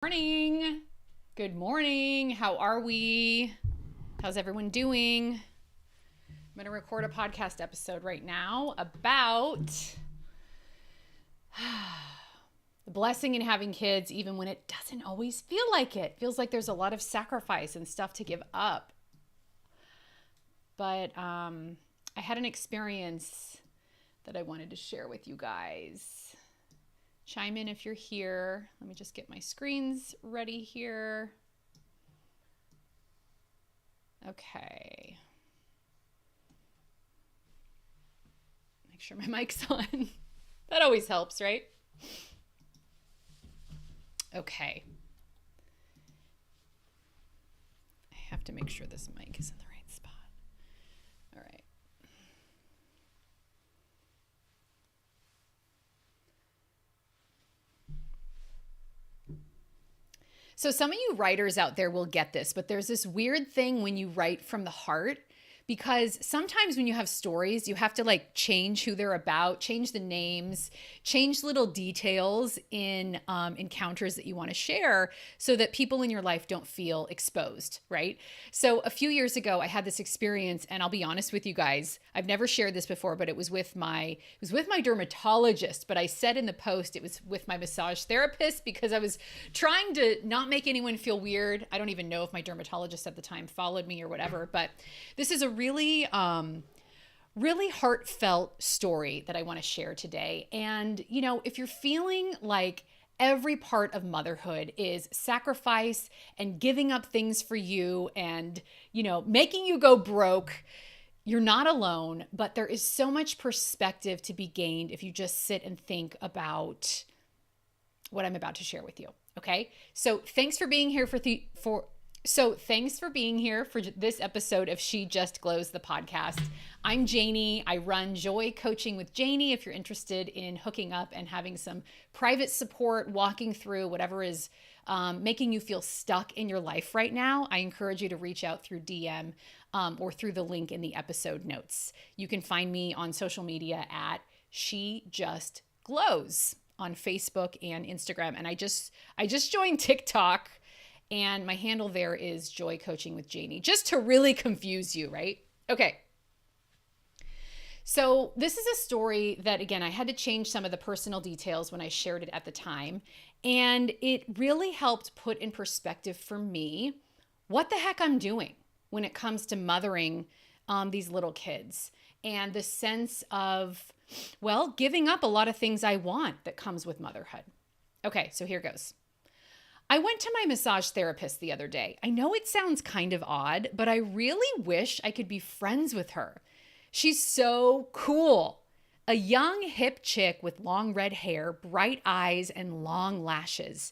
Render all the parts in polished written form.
Morning. Good morning. How are we? How's everyone doing? I'm going to record a podcast episode right now about the blessing in having kids, even when it doesn't always feel like it. Feels like there's a lot of sacrifice and stuff to give up. But I had an experience that I wanted to share with you guys. Chime in if you're here. Let me just get my screens ready here. Okay. Make sure my mic's on. That always helps, right? Okay. I have to make sure this mic is in the right spot. All right. So some of you writers out there will get this, but there's this weird thing when you write from the heart, because sometimes when you have stories, you have to like change who they're about, change the names, change little details in encounters that you want to share so that people in your life don't feel exposed, right? So a few years ago, I had this experience, and I'll be honest with you guys, I've never shared this before, but it was with my dermatologist, but I said in the post it was with my massage therapist because I was trying to not make anyone feel weird. I don't even know if my dermatologist at the time followed me or whatever, but this is a really heartfelt story that I want to share today. And, you know, if you're feeling like every part of motherhood is sacrifice and giving up things for you and, you know, making you go broke, you're not alone, but there is so much perspective to be gained if you just sit and think about what I'm about to share with you. Okay. So thanks for being here thanks for being here for this episode of She Just Glows, the podcast. I'm Janie. I run Joy Coaching with Janie. If you're interested in hooking up and having some private support, walking through whatever is making you feel stuck in your life right now, I encourage you to reach out through DM or through the link in the episode notes. You can find me on social media at She Just Glows on Facebook and Instagram. And I just joined TikTok, and my handle there is Joy Coaching with Janie, just to really confuse you, right? Okay. So this is a story that, again, I had to change some of the personal details when I shared it at the time. And it really helped put in perspective for me what the heck I'm doing when it comes to mothering these little kids, and the sense of, well, giving up a lot of things I want that comes with motherhood. Okay, so here goes. I went to my massage therapist the other day. I know it sounds kind of odd, but I really wish I could be friends with her. She's so cool. A young, hip chick with long red hair, bright eyes, and long lashes.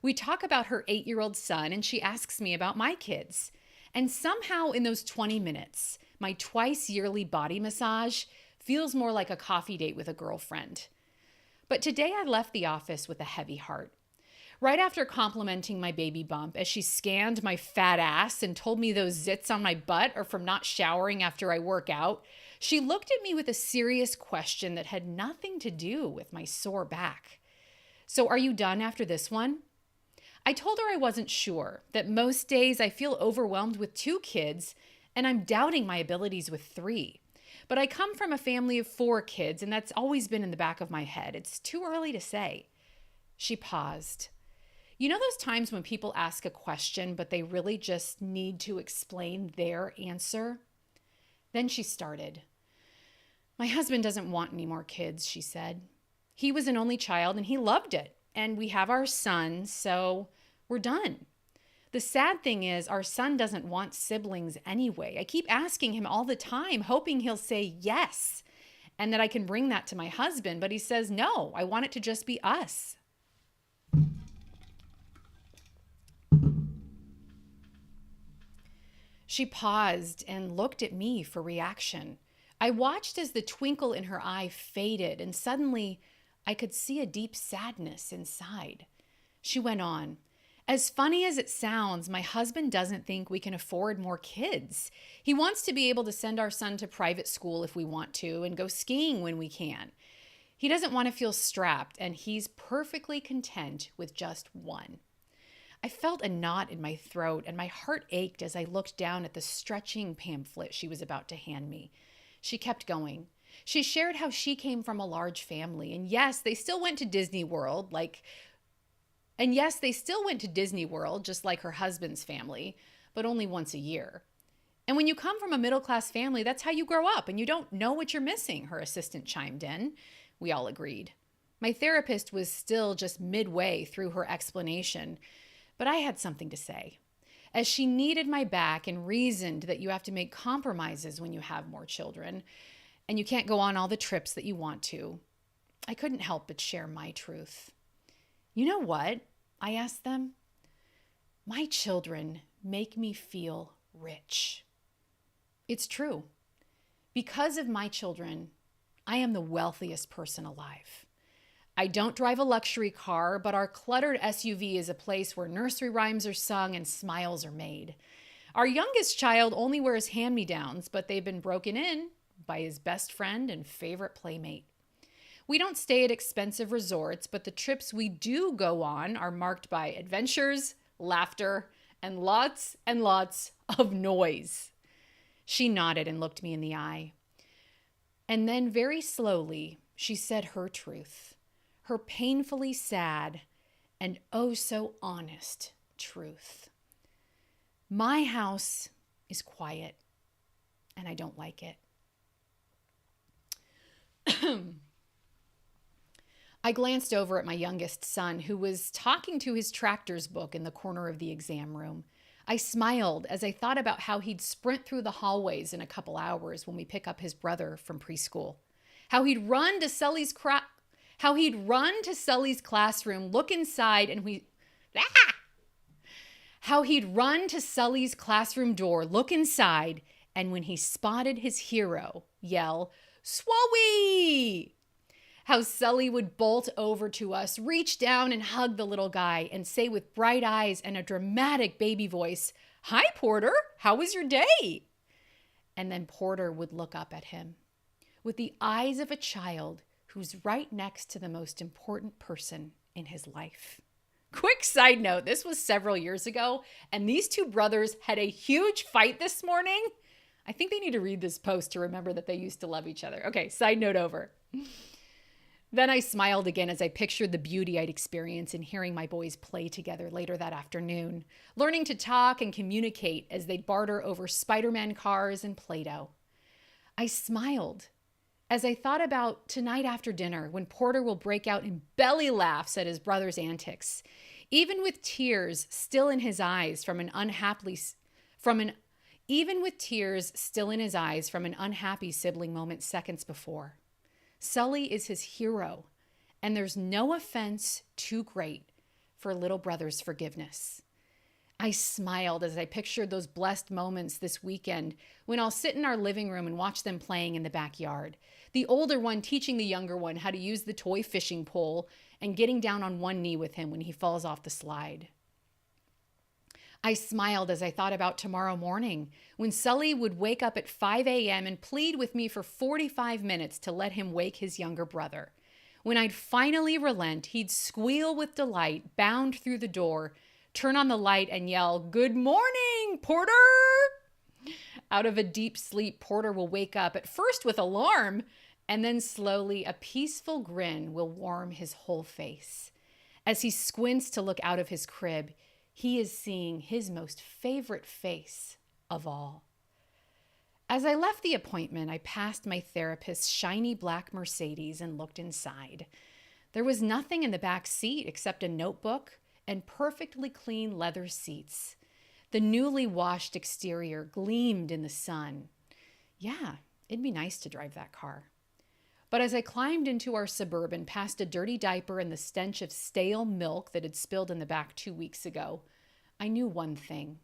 We talk about her 8-year-old son, and she asks me about my kids. And somehow in those 20 minutes, my twice yearly body massage feels more like a coffee date with a girlfriend. But today I left the office with a heavy heart. Right after complimenting my baby bump as she scanned my fat ass and told me those zits on my butt are from not showering after I work out, she looked at me with a serious question that had nothing to do with my sore back. So are you done after this one? I told her I wasn't sure, that most days I feel overwhelmed with 2 kids and I'm doubting my abilities with 3. But I come from a family of 4 kids, and that's always been in the back of my head. It's too early to say. She paused. You know those times when people ask a question, but they really just need to explain their answer? Then she started. My husband doesn't want any more kids, she said. He was an only child and he loved it. And we have our son, so we're done. The sad thing is our son doesn't want siblings anyway. I keep asking him all the time, hoping he'll say yes and that I can bring that to my husband. But he says, no, I want it to just be us. She paused and looked at me for reaction. I watched as the twinkle in her eye faded, and suddenly I could see a deep sadness inside. She went on. As funny as it sounds, my husband doesn't think we can afford more kids. He wants to be able to send our son to private school if we want to and go skiing when we can. He doesn't want to feel strapped, and he's perfectly content with just one. I felt a knot in my throat and my heart ached as I looked down at the stretching pamphlet she was about to hand me. She kept going. She shared how she came from a large family, and yes, they still went to Disney World, just like her husband's family, but only once a year. And when you come from a middle-class family, that's how you grow up, and you don't know what you're missing, her assistant chimed in. We all agreed. My therapist was still just midway through her explanation, but I had something to say. As she kneaded my back and reasoned that you have to make compromises when you have more children, and you can't go on all the trips that you want to, I couldn't help but share my truth. You know what? I asked them. My children make me feel rich. It's true. Because of my children, I am the wealthiest person alive. I don't drive a luxury car, but our cluttered SUV is a place where nursery rhymes are sung and smiles are made. Our youngest child only wears hand-me-downs, but they've been broken in by his best friend and favorite playmate. We don't stay at expensive resorts, but the trips we do go on are marked by adventures, laughter, and lots of noise. She nodded and looked me in the eye. And then very slowly, she said her truth, her painfully sad and oh so honest truth. My house is quiet, and I don't like it. I glanced over at my youngest son, who was talking to his tractor's book in the corner of the exam room. I smiled as I thought about how he'd sprint through the hallways in a couple hours when we pick up his brother from preschool. How he'd run to Sully's classroom, look inside, and how he'd run to Sully's classroom door, look inside, and when he spotted his hero, yell, "Swowie!" How Sully would bolt over to us, reach down and hug the little guy, and say with bright eyes and a dramatic baby voice, "Hi, Porter, how was your day?" And then Porter would look up at him with the eyes of a child who's right next to the most important person in his life. Quick side note, this was several years ago, and these two brothers had a huge fight this morning. I think they need to read this post to remember that they used to love each other. Okay, side note over. Then I smiled again as I pictured the beauty I'd experience in hearing my boys play together later that afternoon, learning to talk and communicate as they'd barter over Spider-Man cars and Play-Doh. I smiled as I thought about tonight after dinner when Porter will break out in belly laughs at his brother's antics, even with tears still in his eyes from an unhappy sibling moment seconds before. Sully is his hero, and there's no offense too great for little brother's forgiveness. I smiled as I pictured those blessed moments this weekend when I'll sit in our living room and watch them playing in the backyard. The older one teaching the younger one how to use the toy fishing pole and getting down on one knee with him when he falls off the slide. I smiled as I thought about tomorrow morning when Sully would wake up at 5 a.m. and plead with me for 45 minutes to let him wake his younger brother. When I'd finally relent, he'd squeal with delight, bound through the door, turn on the light and yell, "Good morning, Porter!" Out of a deep sleep, Porter will wake up, at first with alarm, and then slowly a peaceful grin will warm his whole face. As he squints to look out of his crib, he is seeing his most favorite face of all. As I left the appointment, I passed my therapist's shiny black Mercedes and looked inside. There was nothing in the back seat except a notebook and perfectly clean leather seats. The newly washed exterior gleamed in the sun. Yeah, it'd be nice to drive that car. But as I climbed into our Suburban past a dirty diaper and the stench of stale milk that had spilled in the back 2 weeks ago, I knew one thing.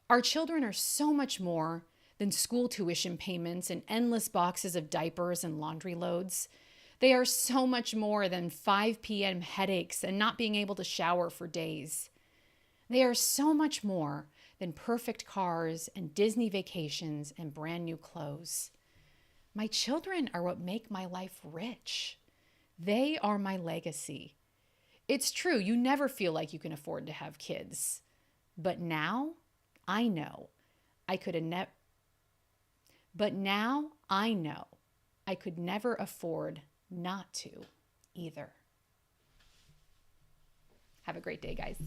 Our children are so much more than school tuition payments and endless boxes of diapers and laundry loads. They are so much more than 5 p.m. headaches and not being able to shower for days. They are so much more than perfect cars and Disney vacations and brand new clothes. My children are what make my life rich. They are my legacy. It's true. You never feel like you can afford to have kids. But now I know I could have never, but now I know I could never afford not to either. Have a great day, guys.